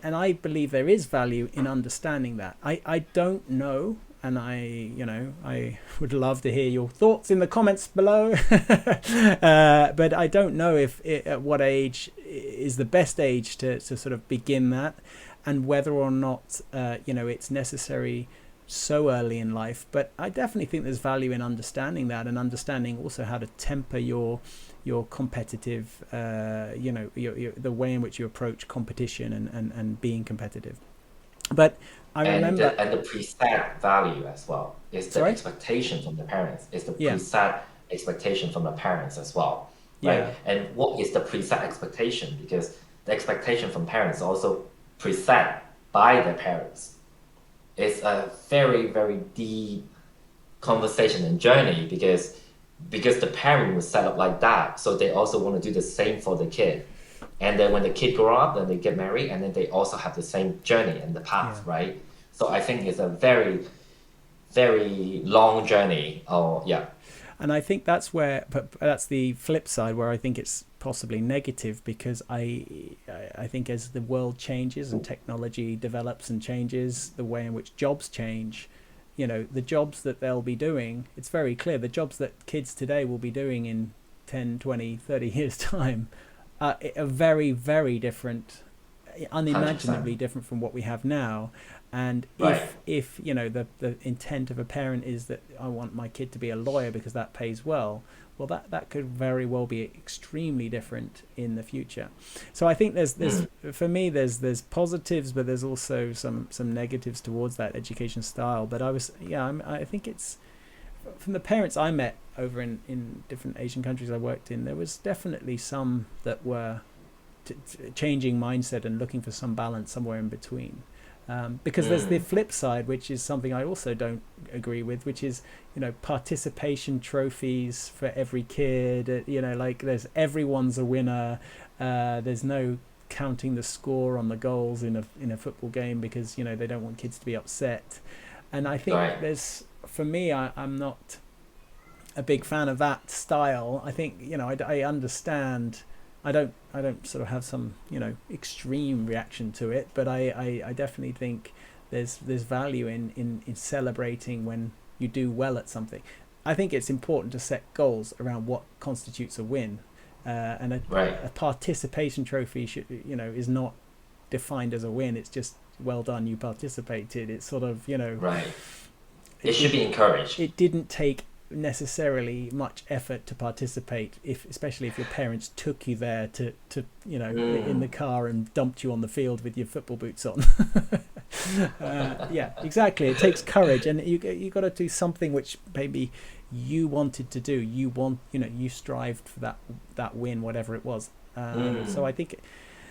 I believe there is value in understanding that. I don't know. And I would love to hear your thoughts in the comments below. But I don't know at what age is the best age to sort of begin that, and whether or not it's necessary so early in life. But I definitely think there's value in understanding that, and understanding also how to temper your competitive, the way in which you approach competition and being competitive. But I And remember, the preset value as well is the sorry, expectation from the parents. Is the yeah, preset expectation from the parents as well, right? yeah, And what is the preset expectation? Because the expectation from parents also preset by the parents. It's a very, very deep conversation and journey because the parent was set up like that, so they also want to do the same for the kid. And then when the kid grow up, then they get married, and then they also have the same journey and the yeah. path, right? So I think it's a very, very long journey. Oh, yeah. And I think that's where, but that's the flip side where I think it's possibly negative, because I think as the world changes and technology develops and changes, the way in which jobs change, the jobs that they'll be doing, it's very clear the jobs that kids today will be doing in 10, 20, 30 years time are very, very different, 100%. unimaginably different from what we have now. And Right. if the intent of a parent is that I want my kid to be a lawyer because that pays well, that could very well be extremely different in the future. So I think there's Mm. for me there's positives, but there's also some negatives towards that education style. But I think it's, from the parents I met over in different Asian countries I worked in, there was definitely some that were changing mindset and looking for some balance somewhere in between. Because there's the Mm. flip side, which is something I also don't agree with, which is participation trophies for every kid. Like everyone's a winner. There's no counting the score on the goals in a football game, because they don't want kids to be upset. And I think Right. for me, I'm not a big fan of that style. I think I understand. I don't sort of have some extreme reaction to it, but I definitely think there's value in celebrating when you do well at something. I think it's important to set goals around what constitutes a win, and Right. a participation trophy is not defined as a win. It's just well done, you participated. It's sort of Right. It it should be didn't encouraged. it didn't take necessarily much effort to participate, if especially if your parents took you there to in the Mm. car and dumped you on the field with your football boots on. Yeah, exactly. It takes courage, and you got to do something which maybe you wanted to do. You strived for that win, whatever it was. So I Mm. think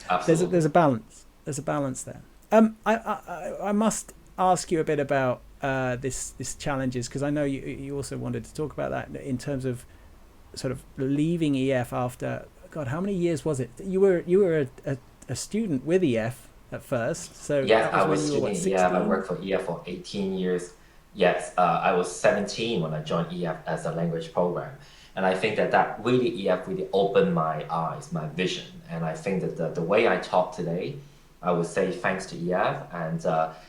Absolutely. there's a balance. There's a balance there. I must ask you a bit about this challenges, because I know you also wanted to talk about that in terms of sort of leaving EF after, God, how many years was it? You were a student with EF at first, so Yes, that I was when was you were what, student in EF. I 16? worked for EF for 18 years. Yes, I was 17 when I joined EF as a language program. And I think that really, EF really opened my eyes, my vision. And I think that the way I talk today, I would say thanks to EF. And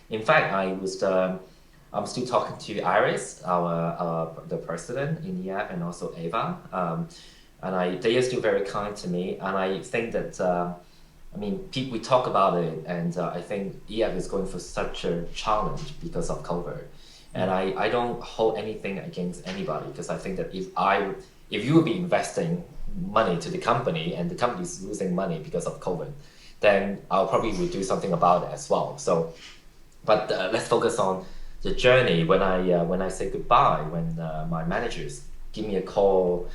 in fact, I'm still talking to Iris, the president in EF, and also Ava. They are still very kind to me. And I think that I mean, we talk about it, and I think EF is going through such a challenge because of COVID. And Mm. I don't hold anything against anybody, because I think that if you would be investing money to the company and the company is losing money because of COVID, then I'll probably would do something about it as well. So, but let's focus on the journey. When I say goodbye, when my managers give me a call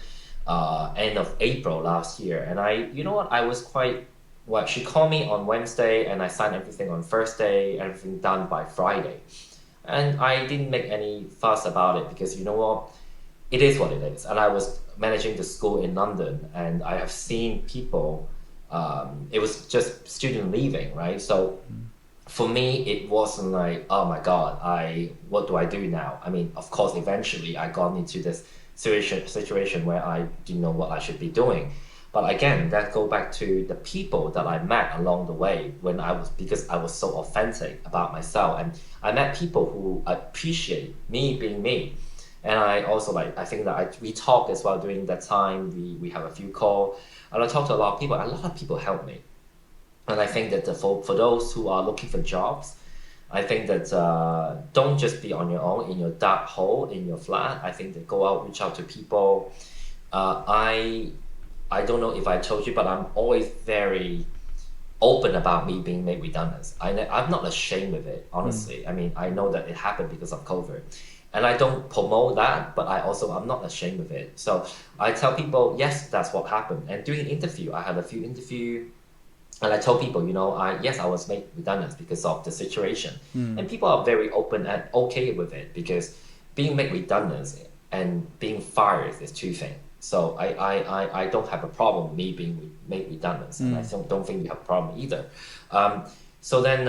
end of April last year. And you know what, I was quite, well, she called me on Wednesday and I signed everything on Thursday, everything done by Friday. And I didn't make any fuss about it because you know what, it is what it is. And I was managing the school in London and I have seen people, it was just student leaving, right? So Mm. for me, it wasn't like, oh my God, what do I do now? I mean, of course, eventually I got into this situation where I didn't know what I should be doing. But again, that go back to the people that I met along the way because I was so authentic about myself. And I met people who appreciate me being me. And I also I think that we talk as well during that time. We have a few call and I talked to a lot of people. A lot of people helped me. And I think that for those who are looking for jobs, I think that don't just be on your own in your dark hole in your flat. I think that go out, reach out to people. Uh, I I don't know if I told you, but I'm always very open about me being made redundant. I'm not ashamed of it, Mm. honestly. I mean, I know that it happened because of COVID. And I don't promote that, but I'm not ashamed of it. So I tell people, yes, that's what happened. And during an interview, I had a few interview and I told people, I was made redundant because of the situation. Mm. And people are very open and okay with it because being made redundant and being fired is two things. So I don't have a problem me being made redundant, and I Mm. don't think you have a problem either. So then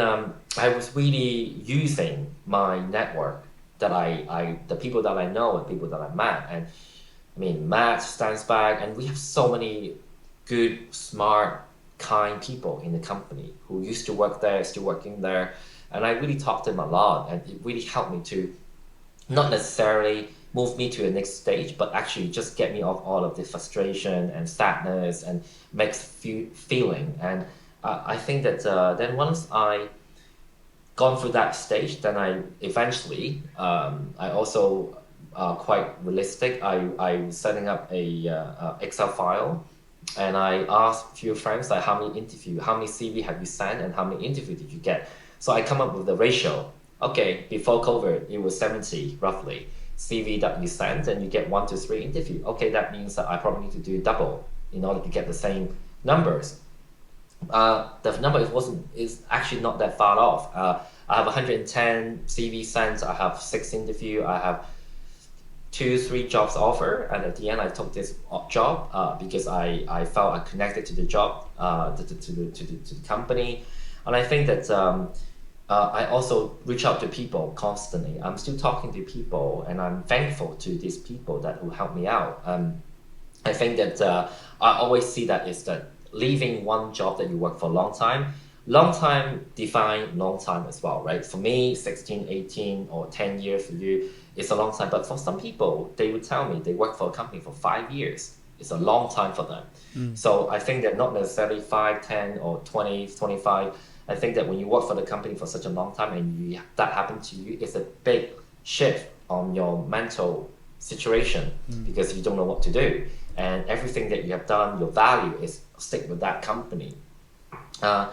I was really using my network that the people that I know and people that I met. And I mean, Matt stands back, and we have so many good, smart, kind people in the company who used to work there, still working there. And I really talked to them a lot, and it really helped me to not necessarily move me to the next stage, but actually just get me off all of the frustration and sadness and mixed feeling. And I think that then once I gone through that stage, then I eventually, I also quite realistic. I was setting up a Excel file, and I asked a few friends like how many CV have you sent, and how many interview did you get? So I come up with the ratio. Okay, before COVID, it was 70 roughly CV that you sent, and you get 1 to 3 interview. Okay, that means that I probably need to do double in order to get the same numbers. The number is actually not that far off. I have 110 CV sent. I have 6 interview. I have 2 3 jobs offer, and at the end I took this job because I felt I connected to the job, to the company. And I think that I also reach out to people constantly. I'm still talking to people, and I'm thankful to these people that who help me out. I think that I always see that is that leaving one job that you work for a long time define long time as well, right? For me, 16, 18, or 10 years for you, it's a long time. But for some people, they would tell me they work for a company for 5 years. It's a long time for them. Mm. So I think that not necessarily 5, 10, or 20, 25. I think that when you work for the company for such a long time and that happened to you, it's a big shift on your mental situation Mm. because you don't know what to do. And everything that you have done, your value is stick with that company. Uh,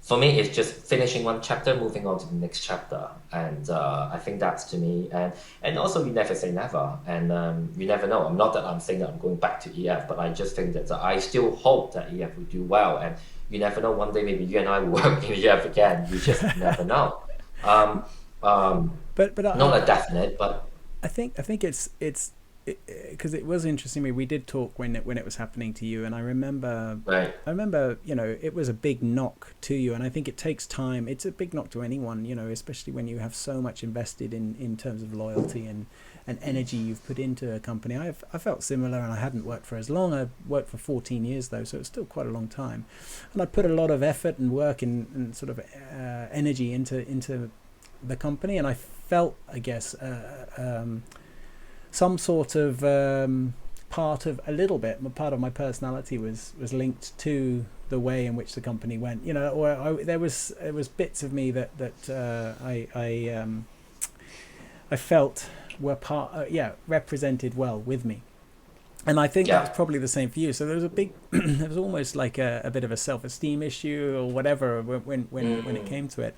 for me, it's just finishing one chapter, moving on to the next chapter, and I think that's to me. And also, you never say never, and you never know. I'm not that I'm saying that I'm going back to EF, but I just think that I still hope that EF will do well, and you never know. One day, maybe you and I will work in EF again. You just never know. Um, um, But Not a definite, but I think it's because it was interesting. We did talk when it was happening to you, and right, I remember, it was a big knock to you, and I think it takes time. It's a big knock to anyone, especially when you have so much invested in terms of loyalty and energy you've put into a company. I felt similar, and I hadn't worked for as long. I worked for 14 years though, so it's still quite a long time, and I put a lot of effort and work and sort of energy into the company, and I felt, I guess, some sort of part of my personality was linked to the way in which the company went. There was bits of me that I felt were represented well with me. And I think that's yeah, probably the same for you. So there was there was almost like a bit of a self-esteem issue or whatever when it came to it.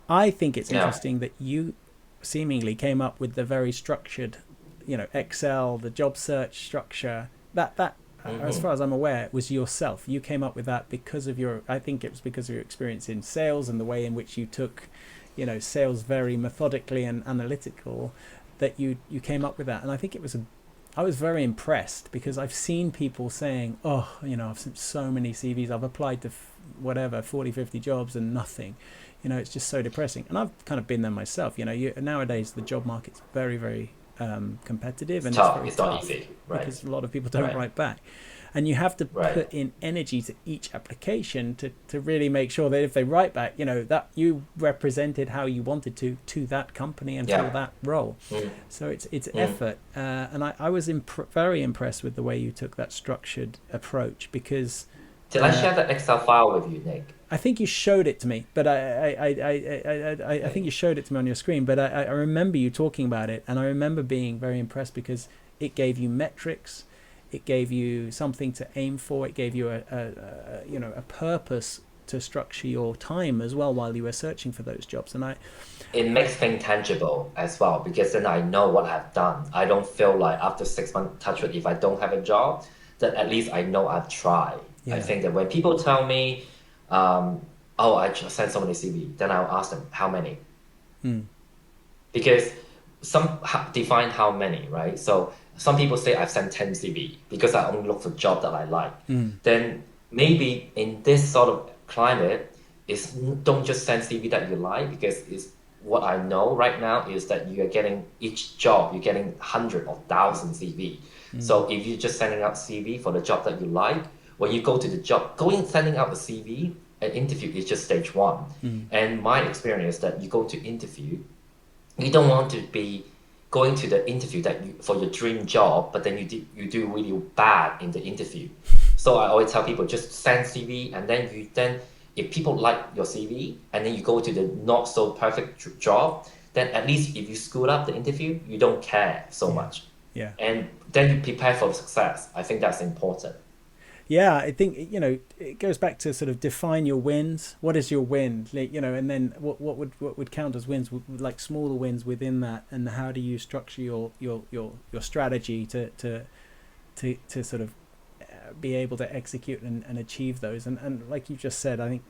I think it's yeah, interesting that you seemingly came up with the very structured, Excel, the job search structure. That as far as I'm aware, was yourself. You came up with that because of I think it was because of your experience in sales and the way in which you took, sales very methodically and analytical, that you came up with that. And I think I was very impressed because I've seen people saying, oh, I've sent so many CVs, I've applied to whatever 40, 50 jobs and nothing. It's just so depressing. And I've kind of been there myself. Nowadays the job market's very, very competitive, it's and it's tough. very It's not tough easy, right, because a lot of people don't right, write back. And you have to right. put in energy to each application to really make sure that if they write back, that you represented how you wanted to that company and for Yeah. that role. Mm, So it's mm. effort, and I was very impressed with the way you took that structured approach because Did I uh, share the Excel file with you, Nick? I think you showed it to me, but I think you showed it to me on your screen. But I remember you talking about it, and I remember being very impressed because it gave you metrics, it gave you something to aim for, it gave you a purpose to structure your time as well while you were searching for those jobs. And It makes things tangible as well because then I know what I've done. I don't feel like after 6 months, touch wood, if I don't have a job, then at least I know I've tried. I think that when people tell me, oh, I just sent so many CV, then I'll ask them, how many? Because some define how many, right? So some people say I've sent 10 CV because I only look for job that I like. Then maybe in this sort of climate, don't just send CV that you like, because it's what I know right now is that you are getting each job, you're getting 100 or 1,000 CV. So if you're just sending out CV for the job that you like, when you go to the job, sending out a CV, an interview is just stage one. And my experience that you go to interview, you don't want to be going to the interview for your dream job, but then you do really bad in the interview. So I always tell people, just send CV, and then if people like your CV, and then you go to the not so perfect job, then at least if you screwed up the interview, you don't care so much. Yeah. And then you prepare for success. I think that's important. Yeah, I think, it goes back to sort of define your wins. What is your win? And then what would count as wins, like smaller wins within that, and how do you structure your strategy to sort of be able to execute and achieve those. And like you just said, I think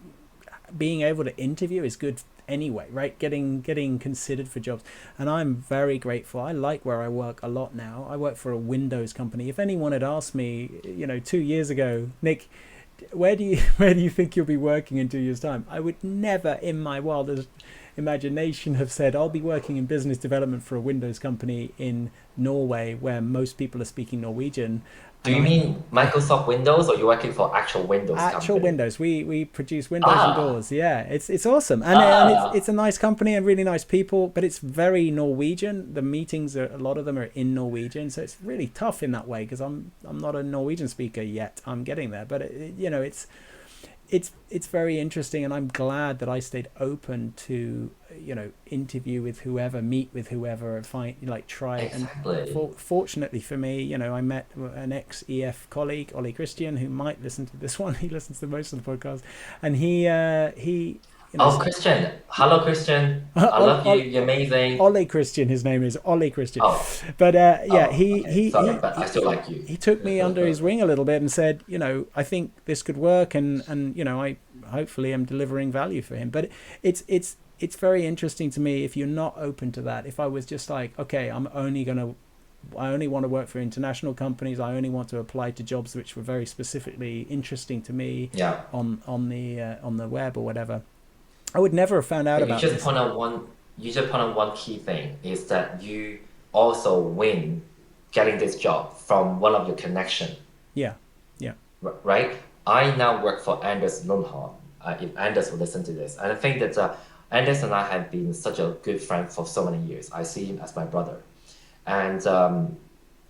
being able to interview is good anyway, right? Getting considered for jobs. And I'm very grateful. I like where I work a lot now. I work for a Windows company. If anyone had asked me 2 years ago, Nick, where do you think you'll be working in 2 years' time, I would never in my wildest imagination have said I'll be working in business development for a Windows company in Norway where most people are speaking Norwegian. Do you mean Microsoft Windows, or you're working for actual Windows company? Actual Windows. We produce windows and doors. Yeah, it's awesome, and it's a nice company and really nice people, but it's very Norwegian. The meetings a lot of them are in Norwegian, so it's really tough in that way because I'm not a Norwegian speaker yet. I'm getting there, but it's very interesting, and I'm glad that I stayed open to interview with whoever, meet with whoever, and try. Exactly. And fortunately for me, I met an ex-EF colleague, Ollie Christian, who might listen to this one. He listens to most of the podcast, and he Christian. Hello, Christian. I love you. You're amazing. Ollie Christian, his name is Ollie Christian. But sorry, but I still like you. He took me under his wing a little bit and said, I think this could work, and I hopefully am delivering value for him. But it's very interesting to me if you're not open to that. If I was just like, okay, I only want to work for international companies. I only want to apply to jobs which were very specifically interesting to me on the web or whatever. I would never have found out about this. You just point out one key thing is that you also win getting this job from one of your connection. Yeah. Right? I now work for Anders Lundholm. If Anders will listen to this, and I think that Anders and I have been such a good friend for so many years. I see him as my brother, and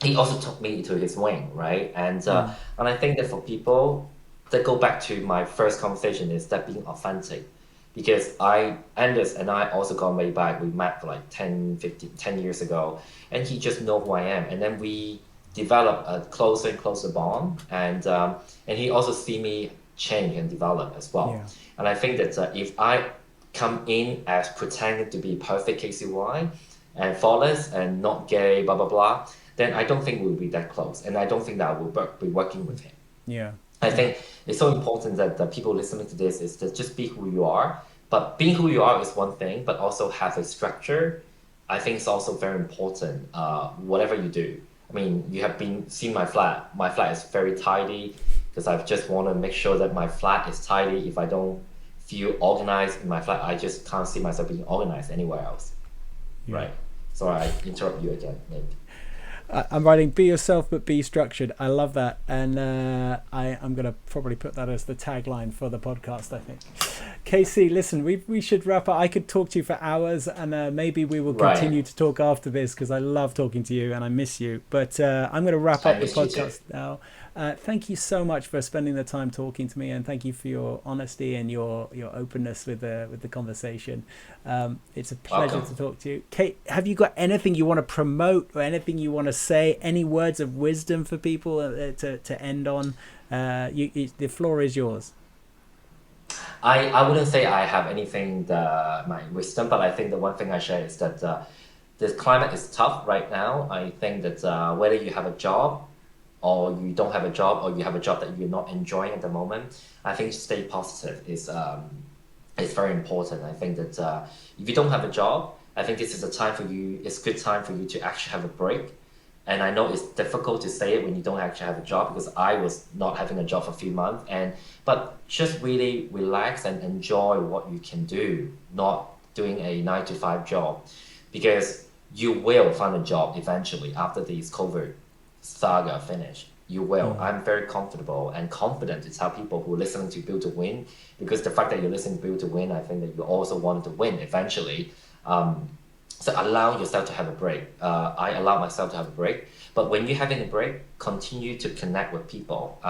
he also took me to his wing, right? And I think that for people that go back to my first conversation is that being authentic. Because Anders and I also gone way back. We met for like 10 years ago, and he just know who I am. And then we developed a closer and closer bond, and he also see me change and develop as well. Yeah. And I think that if I come in as pretending to be perfect KCY and flawless and not gay, blah, blah, blah, then I don't think we'll be that close. And I don't think that I will be working with him. Yeah. I think it's so important that the people listening to this is to just be who you are. But being who you are is one thing, but also have a structure. I think it's also very important. Whatever you do. I mean, you have seen my flat. My flat is very tidy because I just want to make sure that my flat is tidy. If I don't feel organized in my flat, I just can't see myself being organized anywhere else. Yeah. Right. Sorry, I interrupt you again, Nick. I'm writing be yourself but be structured. I love that, and I'm going to probably put that as the tagline for the podcast, I think. Casey, listen, we should wrap up. I could talk to you for hours, and maybe we will continue to talk after this because I love talking to you and I miss you. But I'm going to wrap up the podcast now. Thank you so much for spending the time talking to me, and thank you for your honesty and your openness with the conversation. It's a pleasure Welcome. to talk to you. Kate, have you got anything you want to promote or anything you want to say? Any words of wisdom for people to end on? The floor is yours. I wouldn't say I have anything my wisdom, but I think the one thing I share is that the climate is tough right now. I think that whether you have a job or you don't have a job or you have a job that you're not enjoying at the moment, I think stay positive is very important. I think that if you don't have a job, I think this is a time for you. It's a good time for you to actually have a break. And I know it's difficult to say it when you don't actually have a job because I was not having a job for a few months. But just really relax and enjoy what you can do, not doing a 9 to 5 job, because you will find a job eventually after this COVID saga finish. You will. Mm. I'm very comfortable and confident to tell people who are listening to Build to Win, because the fact that you're listening to Build to Win, I think that you also want to win eventually. Um, so allow yourself to have a break. I allow myself to have a break. But when you're having a break, continue to connect with people.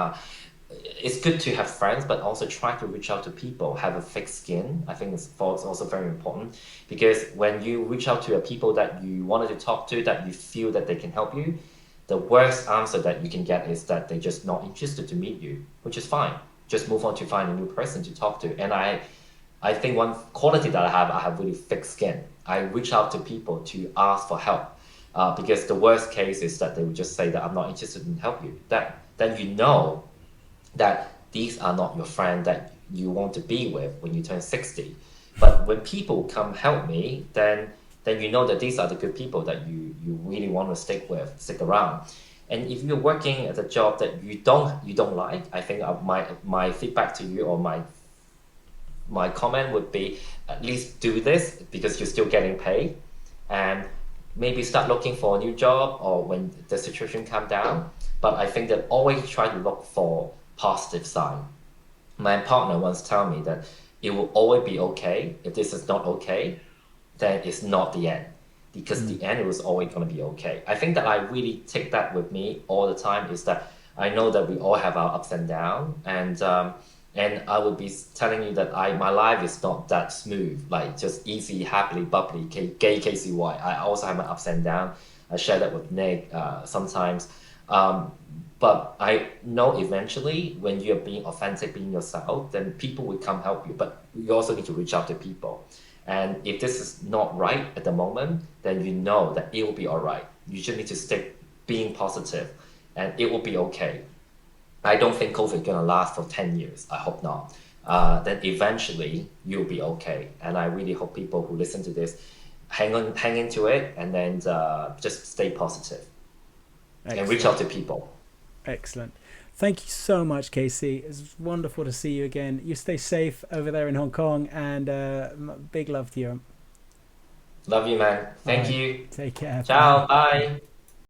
It's good to have friends, but also try to reach out to people, have a thick skin. I think it's also very important, because when you reach out to people that you wanted to talk to, that you feel that they can help you, the worst answer that you can get is that they're just not interested to meet you, which is fine. Just move on to find a new person to talk to. And I think one quality that I have really thick skin. I reach out to people to ask for help, because the worst case is that they would just say that I'm not interested in help you. That then you know that these are not your friend that you want to be with when you turn 60. But when people come help me, then you know that these are the good people that you really want to stick around. And if you're working at a job that you don't like, I think my feedback to you, or my comment would be, at least do this because you're still getting paid, and maybe start looking for a new job or when the situation calm down. But I think that always try to look for positive sign. My partner once told me that it will always be okay. If this is not okay, then it's not the end, because Mm. the end was always going to be okay. I think that I really take that with me all the time, is that I know that we all have our ups and downs, and I would be telling you that my life is not that smooth, like just easy, happily, bubbly, gay KCY. I also have my ups and downs. I share that with Nick sometimes. Um, but I know eventually when you're being authentic, being yourself, then people will come help you. But you also need to reach out to people. And if this is not right at the moment, then you know that it will be all right. You just need to stick being positive, and it will be okay. I don't think COVID is gonna last for 10 years. I hope not. Then eventually you'll be okay. And I really hope people who listen to this hang into it, and then just stay positive and reach Excellent. out to people. Excellent. Thank you so much, Casey. It's wonderful to see you again. You stay safe over there in Hong Kong, and big love to you. Love you, man. All Thank right. you. Take care. Bye. Ciao. Bye.